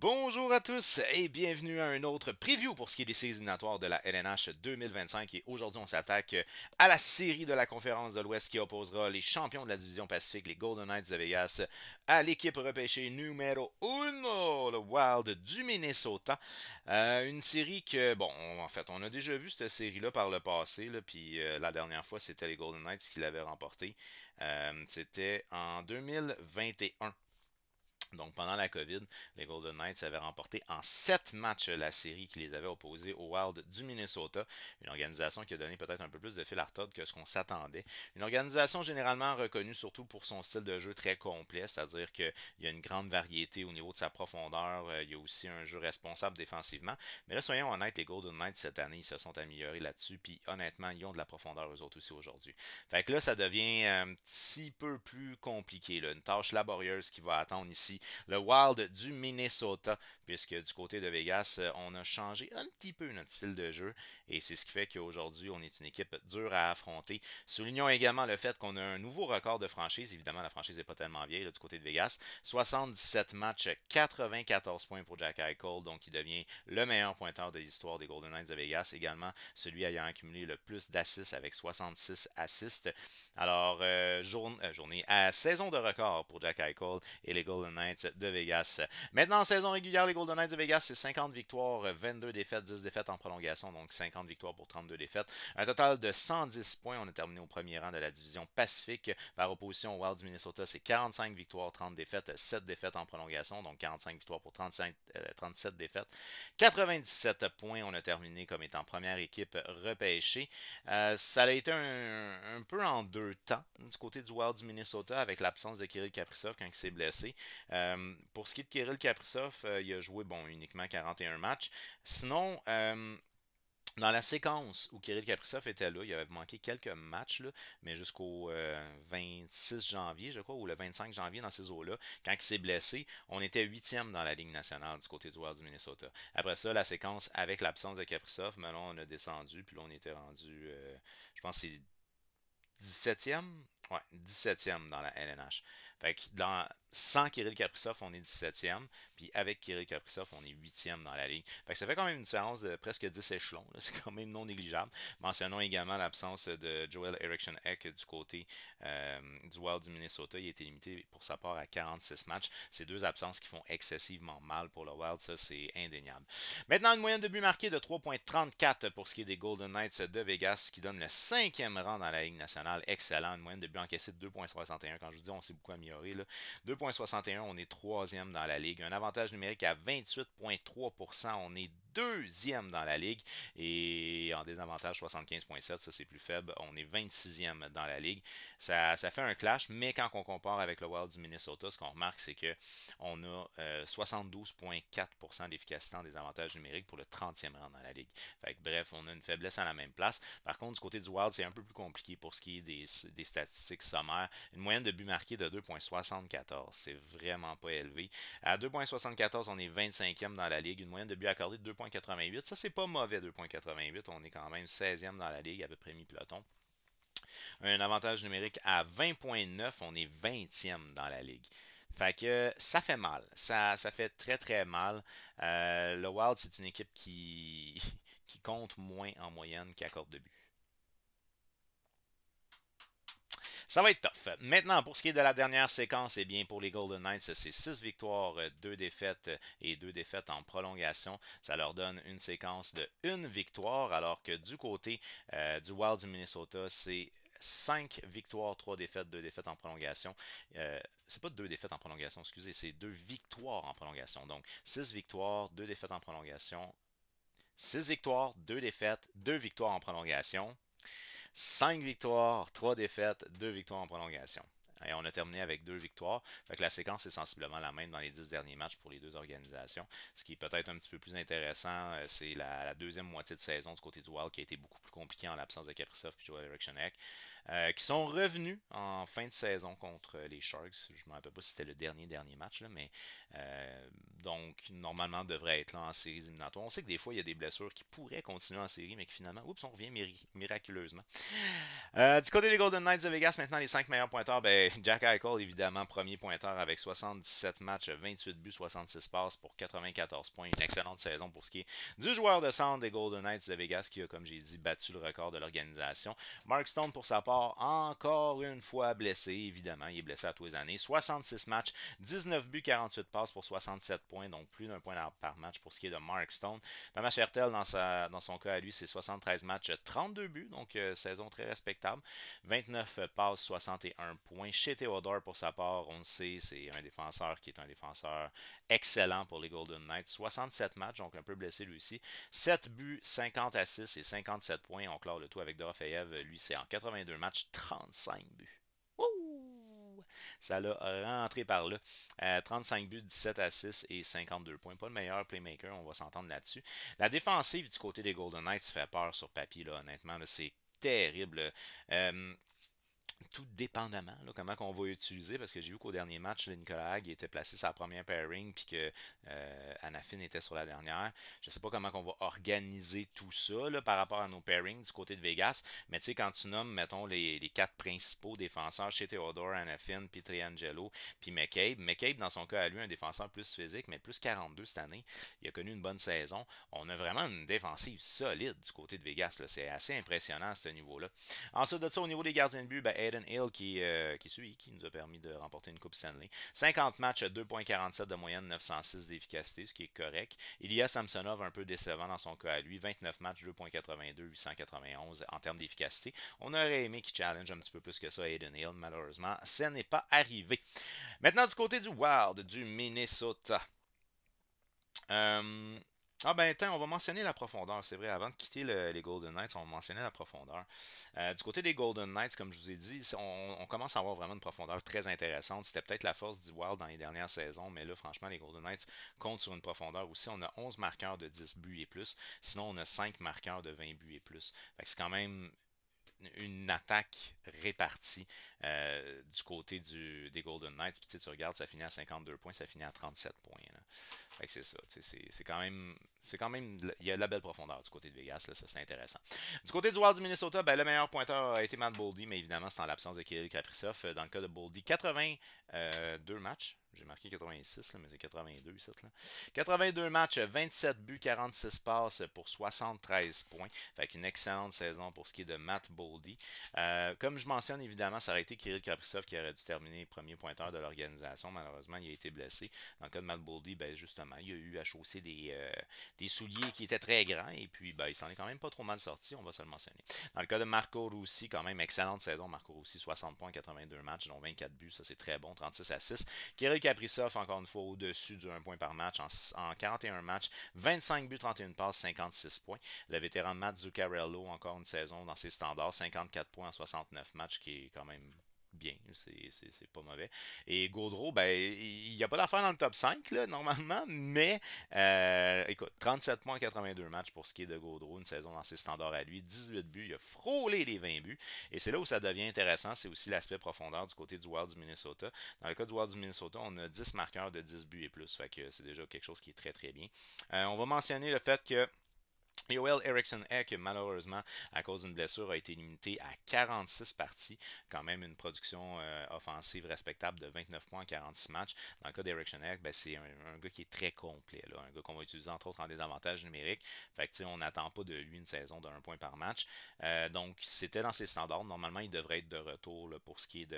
Bonjour à tous et bienvenue à un autre preview pour ce qui est des séries éliminatoires de la LNH 2025. Et aujourd'hui, on s'attaque à la série de la conférence de l'Ouest qui opposera les champions de la division Pacifique, les Golden Knights de Vegas, à l'équipe repêchée numéro 1, le Wild du Minnesota. Une série que, bon, en fait, on a déjà vu cette série-là par le passé, là, puis la dernière fois, c'était les Golden Knights qui l'avaient remporté. C'était en 2021. Donc, pendant la COVID, les Golden Knights avaient remporté en 7 matchs la série qui les avait opposés au Wild du Minnesota. Une organisation qui a donné peut-être un peu plus de fil à retordre que ce qu'on s'attendait. Une organisation généralement reconnue surtout pour son style de jeu très complet, c'est-à-dire qu'il y a une grande variété au niveau de sa profondeur. Il y a aussi un jeu responsable défensivement. Mais là, soyons honnêtes, les Golden Knights cette année, ils se sont améliorés là-dessus. Puis honnêtement, ils ont de la profondeur eux autres aussi aujourd'hui. Fait que là, ça devient un petit peu plus compliqué, là. Une tâche laborieuse qui va attendre ici le Wild du Minnesota, puisque du côté de Vegas, on a changé un petit peu notre style de jeu, et c'est ce qui fait qu'aujourd'hui, on est une équipe dure à affronter. Soulignons également le fait qu'on a un nouveau record de franchise. Évidemment, la franchise n'est pas tellement vieille là, du côté de Vegas. 77 matchs, 94 points pour Jack Eichel, donc il devient le meilleur pointeur de l'histoire des Golden Knights de Vegas. Également, celui ayant accumulé le plus d'assists avec 66 assists. Alors, journée à saison de record pour Jack Eichel et les Golden Knights de Vegas. Maintenant, en saison régulière, les Golden Knights de Vegas, c'est 50 victoires, 22 défaites, 10 défaites en prolongation, donc 50 victoires pour 32 défaites. Un total de 110 points. On a terminé au premier rang de la division Pacifique. Par opposition au Wild du Minnesota, c'est 45 victoires, 30 défaites, 7 défaites en prolongation, donc 45 victoires pour 37 défaites. 97 points. On a terminé comme étant première équipe repêchée. Ça a été un peu en deux temps du côté du Wild du Minnesota avec l'absence de Kirill Kaprizov quand il s'est blessé. Pour ce qui est de Kirill Kaprizov, il a joué uniquement 41 matchs. Sinon, dans la séquence où Kirill Kaprizov était là, il avait manqué quelques matchs, là, mais jusqu'au 26 janvier, je crois, ou le 25 janvier dans ces eaux-là, quand il s'est blessé, on était huitième dans la Ligue nationale du côté du Wild du Minnesota. Après ça, la séquence avec l'absence de Kaprizov, mais là, on a descendu, puis là, on était rendu, je pense que c'est 17e? Ouais, 17e dans la LNH. Fait que sans Kirill Kaprizov, on est 17e. Puis avec Kirill Kaprizov, on est 8e dans la ligue. Fait que ça fait quand même une différence de presque 10 échelons. C'est quand même non négligeable. Mentionnons également l'absence de Joel Eriksson Ek du côté du Wild du Minnesota. Il a été limité pour sa part à 46 matchs. C'est deux absences qui font excessivement mal pour le Wild. Ça, c'est indéniable. Maintenant, une moyenne de buts marqués de 3,34 pour ce qui est des Golden Knights de Vegas, qui donne le cinquième rang dans la Ligue nationale. Excellent. Une moyenne de buts encaissés de 2,61. Quand je vous dis, on s'est beaucoup amélioré. 2,61, on est troisième dans la Ligue. Un avantage numérique à 28,3%. On est deuxième dans la Ligue. Et en désavantage 75,7, ça c'est plus faible. On est 26e dans la Ligue. Ça fait un clash, mais quand on compare avec le Wild du Minnesota, ce qu'on remarque, c'est que on a 72,4% d'efficacité en désavantage numérique pour le 30e rang dans la Ligue. Fait que, bref, on a une faiblesse à la même place. Par contre, du côté du Wild, c'est un peu plus compliqué pour ce qui est des statistiques sommaires. Une moyenne de buts marqués de 2,74. C'est vraiment pas élevé. À 2,74, on est 25e dans la Ligue. Une moyenne de buts accordés de 2,88. Ça, c'est pas mauvais, 2,88. On est quand même 16e dans la Ligue, à peu près mi-peloton. Un avantage numérique à 20,9. On est 20e dans la Ligue. Fait que ça fait mal. Ça fait très très mal. Le Wild, c'est une équipe qui compte moins en moyenne qu'accorde de but. Ça va être tough. Maintenant, pour ce qui est de la dernière séquence, eh bien, pour les Golden Knights, c'est 6 victoires, 2 défaites et 2 défaites en prolongation. Ça leur donne une séquence de 1 victoire, alors que du côté du Wild du Minnesota, c'est 5 victoires, 3 défaites, 2 défaites en prolongation. C'est pas 2 défaites en prolongation, excusez, c'est 2 victoires en prolongation. Donc, 6 victoires, 2 défaites en prolongation. 6 victoires, 2 défaites, 2 victoires en prolongation. 5 victoires, 3 défaites, 2 victoires en prolongation. Et on a terminé avec 2 victoires. Fait que la séquence est sensiblement la même dans les 10 derniers matchs pour les deux organisations. Ce qui est peut-être un petit peu plus intéressant, c'est la deuxième moitié de saison du côté du Wild qui a été beaucoup plus compliquée en l'absence de Kaprizov et Joel Eriksson Ek, qui sont revenus en fin de saison contre les Sharks. Je ne me rappelle pas si c'était le dernier match, là, mais Donc, normalement, devrait être là en séries éliminatoires. On sait que des fois, il y a des blessures qui pourraient continuer en série, mais que finalement, oups, on revient miraculeusement. Du côté des Golden Knights de Vegas, maintenant, les 5 meilleurs pointeurs, ben, Jack Eichel, évidemment, premier pointeur avec 77 matchs, 28 buts, 66 passes pour 94 points. Une excellente saison pour ce qui est du joueur de centre des Golden Knights de Vegas qui a, comme j'ai dit, battu le record de l'organisation. Mark Stone, pour sa part, encore une fois blessé, évidemment. Il est blessé à tous les années. 66 matchs, 19 buts, 48 passes pour 67 points, donc plus d'un point par match pour ce qui est de Mark Stone. Thomas Hertel, dans son cas à lui, c'est 73 matchs, 32 buts, donc saison très respectable. 29 passes, 61 points. Chez Theodore, pour sa part, on le sait, c'est un défenseur qui est un défenseur excellent pour les Golden Knights. 67 matchs, donc un peu blessé lui aussi. 7 buts, 50 assists et 57 points. On clore le tout avec Dorofeyev. Lui, c'est en 82 matchs, 35 buts. Wouh! Ça l'a rentré par là. 35 buts, 17 assists et 52 points. Pas le meilleur playmaker, on va s'entendre là-dessus. La défensive du côté des Golden Knights fait peur sur papier, là, honnêtement. Là, c'est terrible. Tout dépendamment comment on va utiliser, parce que j'ai vu qu'au dernier match, Nicolas Hague était placé sur la première pairing, puis que Anafin était sur la dernière. Je sais pas comment on va organiser tout ça là, par rapport à nos pairings du côté de Vegas, mais tu sais, quand tu nommes, mettons, les 4 principaux défenseurs chez Theodore, Anafin, Pietrangelo, puis McCabe, dans son cas à lui, un défenseur plus physique, mais plus 42 cette année, il a connu une bonne saison. On a vraiment une défensive solide du côté de Vegas. C'est assez impressionnant à ce niveau-là. Ensuite de ça, au niveau des gardiens de but, ben, Aiden Hill qui est celui qui nous a permis de remporter une Coupe Stanley. 50 matchs, 2,47 de moyenne, 906 d'efficacité, ce qui est correct. Ilya Samsonov, un peu décevant dans son cas à lui. 29 matchs, 2,82, 891 en termes d'efficacité. On aurait aimé qu'il challenge un petit peu plus que ça Aiden Hill. Malheureusement, ça n'est pas arrivé. Maintenant, du côté du Wild, du Minnesota. Ah ben attends, on va mentionner la profondeur, c'est vrai, avant de quitter les Golden Knights, on va mentionner la profondeur. Du côté des Golden Knights, comme je vous ai dit, on commence à avoir vraiment une profondeur très intéressante. C'était peut-être la force du Wild dans les dernières saisons, mais là, franchement, les Golden Knights comptent sur une profondeur aussi. On a 11 marqueurs de 10 buts et plus, sinon on a 5 marqueurs de 20 buts et plus. Fait que c'est quand même une attaque répartie du côté des Golden Knights. Puis tu regardes, ça finit à 52 points, ça finit à 37 points. Là. Fait que c'est ça. C'est quand même. Il y a de la belle profondeur du côté de Vegas, là, ça c'est intéressant. Du côté du Wild du Minnesota, ben, le meilleur pointeur a été Matt Boldy, mais évidemment c'est en l'absence de Kirill Kaprizov. Dans le cas de Boldy, 82 matchs. J'ai marqué 86, là, mais c'est 82 ici. Là. 82 matchs, 27 buts, 46 passes pour 73 points. Fait qu'une excellente saison pour ce qui est de Matt Boldy. Comme je mentionne, évidemment, ça aurait été Kirill Kaprizov qui aurait dû terminer premier pointeur de l'organisation. Malheureusement, il a été blessé. Dans le cas de Matt Boldy, ben, justement, il a eu à chausser des souliers qui étaient très grands. Et puis, ben, il s'en est quand même pas trop mal sorti, on va se le mentionner. Dans le cas de Marco Rossi, quand même, excellente saison. Marco Rossi, 60 points, 82 matchs, dont 24 buts. Ça, c'est très bon, 36 à 6. Kirill Kaprizov, encore une fois, au-dessus du 1 point par match en 41 matchs, 25 buts, 31 passes, 56 points. Le vétéran Matt Zuccarello, encore une saison dans ses standards, 54 points en 69 matchs, qui est quand même bien, c'est pas mauvais. Et Gaudreau, ben, il n'y a pas d'affaire dans le top 5, là, normalement, mais écoute, 37 points en 82 matchs pour ce qui est de Gaudreau, une saison dans ses standards à lui, 18 buts, il a frôlé les 20 buts, et c'est là où ça devient intéressant, c'est aussi l'aspect profondeur du côté du Wild du Minnesota. Dans le cas du Wild du Minnesota, on a 10 marqueurs de 10 buts et plus, fait que c'est déjà quelque chose qui est très très bien. On va mentionner le fait que Joel Eriksson Ek, malheureusement, à cause d'une blessure, a été limité à 46 parties. Quand même une production offensive respectable de 29 points en 46 matchs. Dans le cas d'Eriksson Ek, ben, c'est un gars qui est très complet. Là. Un gars qu'on va utiliser entre autres en désavantage numérique. Fait que on n'attend pas de lui une saison d'un point par match. Donc c'était dans ses standards. Normalement, il devrait être de retour là, pour ce qui est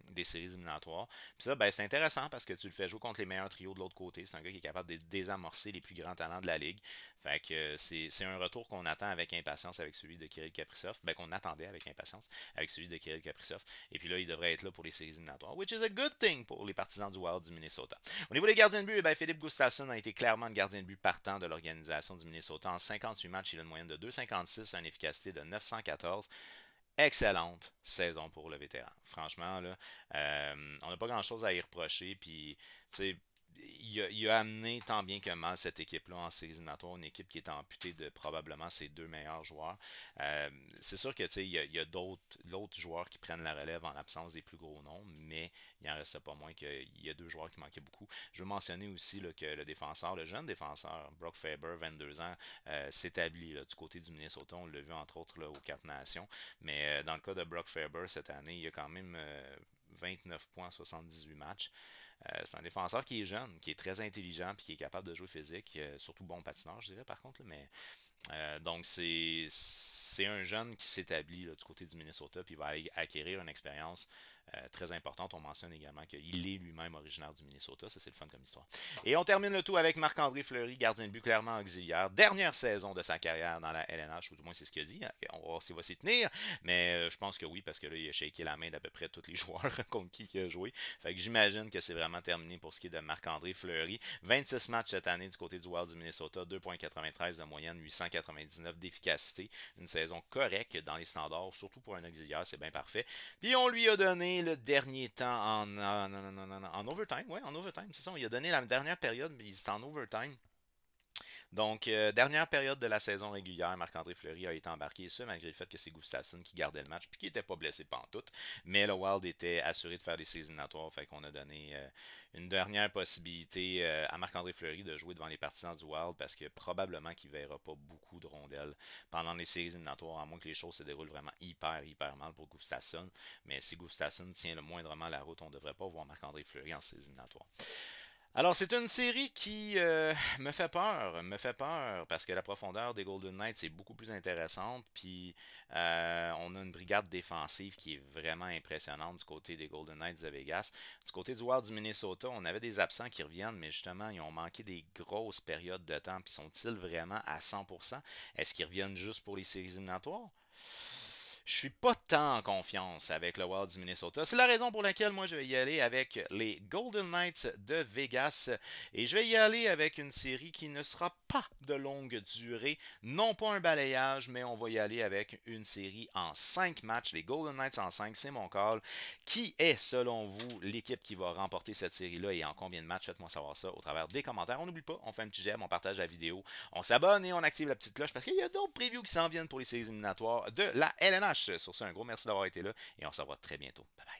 des séries éliminatoires. Puis ça, ben, c'est intéressant parce que tu le fais jouer contre les meilleurs trios de l'autre côté. C'est un gars qui est capable de désamorcer les plus grands talents de la ligue. Fait que c'est un retour qu'on attend avec impatience avec celui de Kirill Kaprizov. Ben, qu'on attendait avec impatience avec celui de Kirill Kaprizov. Et puis là, il devrait être là pour les séries éliminatoires. Which is a good thing pour les partisans du Wild du Minnesota. Au niveau des gardiens de but, ben, Philippe Gustafsson a été clairement le gardien de but partant de l'organisation du Minnesota. En 58 matchs, il a une moyenne de 2,56, une efficacité de 914. Excellente saison pour le vétéran. Franchement, là, on n'a pas grand chose à y reprocher. Puis, tu sais, il a amené tant bien que mal cette équipe-là en séries éliminatoires, une équipe qui est amputée de probablement ses deux meilleurs joueurs. Euh, c'est sûr que il y a d'autres joueurs qui prennent la relève en l'absence des plus gros noms, mais il en reste pas moins qu'il y a deux joueurs qui manquaient beaucoup. Je veux mentionner aussi là, que le défenseur, le jeune défenseur, Brock Faber, 22 ans, s'établit du côté du Minnesota. On l'a vu entre autres là, aux Quatre Nations. Mais dans le cas de Brock Faber, cette année, il y a quand même 29 points, 78 matchs. C'est un défenseur qui est jeune, qui est très intelligent, puis qui est capable de jouer physique, surtout bon patineur, je dirais par contre. Là, mais donc c'est un jeune qui s'établit du côté du Minnesota, puis il va aller acquérir une expérience très importante. On mentionne également qu'il est lui-même originaire du Minnesota. Ça, c'est le fun comme histoire. Et on termine le tout avec Marc-André Fleury, gardien de but clairement auxiliaire. Dernière saison de sa carrière dans la LNH, ou du moins c'est ce qu'il a dit. On va voir s'il va s'y tenir. Mais je pense que oui, parce que là, il a shaké la main d'à peu près tous les joueurs contre qui il a joué. Fait que j'imagine que c'est vraiment terminé pour ce qui est de Marc-André Fleury. 26 matchs cette année du côté du Wild du Minnesota, 2,93 de moyenne, 899 d'efficacité. Une saison correcte dans les standards, surtout pour un auxiliaire, c'est bien parfait. Puis on lui a donné le dernier temps en overtime. Ouais, en overtime, c'est ça. On lui a donné la dernière période, mais c'était en overtime. Donc, dernière période de la saison régulière, Marc-André Fleury a été embarqué, ça malgré le fait que c'est Gustafsson qui gardait le match puis qui n'était pas blessé pantoute. Mais le Wild était assuré de faire des séries éliminatoires, fait qu'on a donné une dernière possibilité à Marc-André Fleury de jouer devant les partisans du Wild parce que probablement qu'il ne verra pas beaucoup de rondelles pendant les séries éliminatoires, à moins que les choses se déroulent vraiment hyper mal pour Gustafsson. Mais si Gustafsson tient le moindrement la route, on ne devrait pas voir Marc-André Fleury en séries éliminatoires. Alors, c'est une série qui me fait peur parce que la profondeur des Golden Knights est beaucoup plus intéressante. Puis, on a une brigade défensive qui est vraiment impressionnante du côté des Golden Knights de Vegas. Du côté du Wild du Minnesota, on avait des absents qui reviennent, mais justement, ils ont manqué des grosses périodes de temps. Puis, sont-ils vraiment à 100%? Est-ce qu'ils reviennent juste pour les séries éliminatoires? Je suis pas tant en confiance avec le Wild du Minnesota. C'est la raison pour laquelle moi je vais y aller avec les Golden Knights de Vegas. Et je vais y aller avec une série qui ne sera pas de longue durée. Non pas un balayage, mais on va y aller avec une série en 5 matchs. Les Golden Knights en 5, c'est mon call. Qui est selon vous l'équipe qui va remporter cette série-là et en combien de matchs? Faites-moi savoir ça au travers des commentaires. On n'oublie pas, on fait un petit j'aime, on partage la vidéo, on s'abonne et on active la petite cloche parce qu'il y a d'autres previews qui s'en viennent pour les séries éliminatoires de la LNH. Sur ce, un gros merci d'avoir été là et on se revoit très bientôt. Bye bye.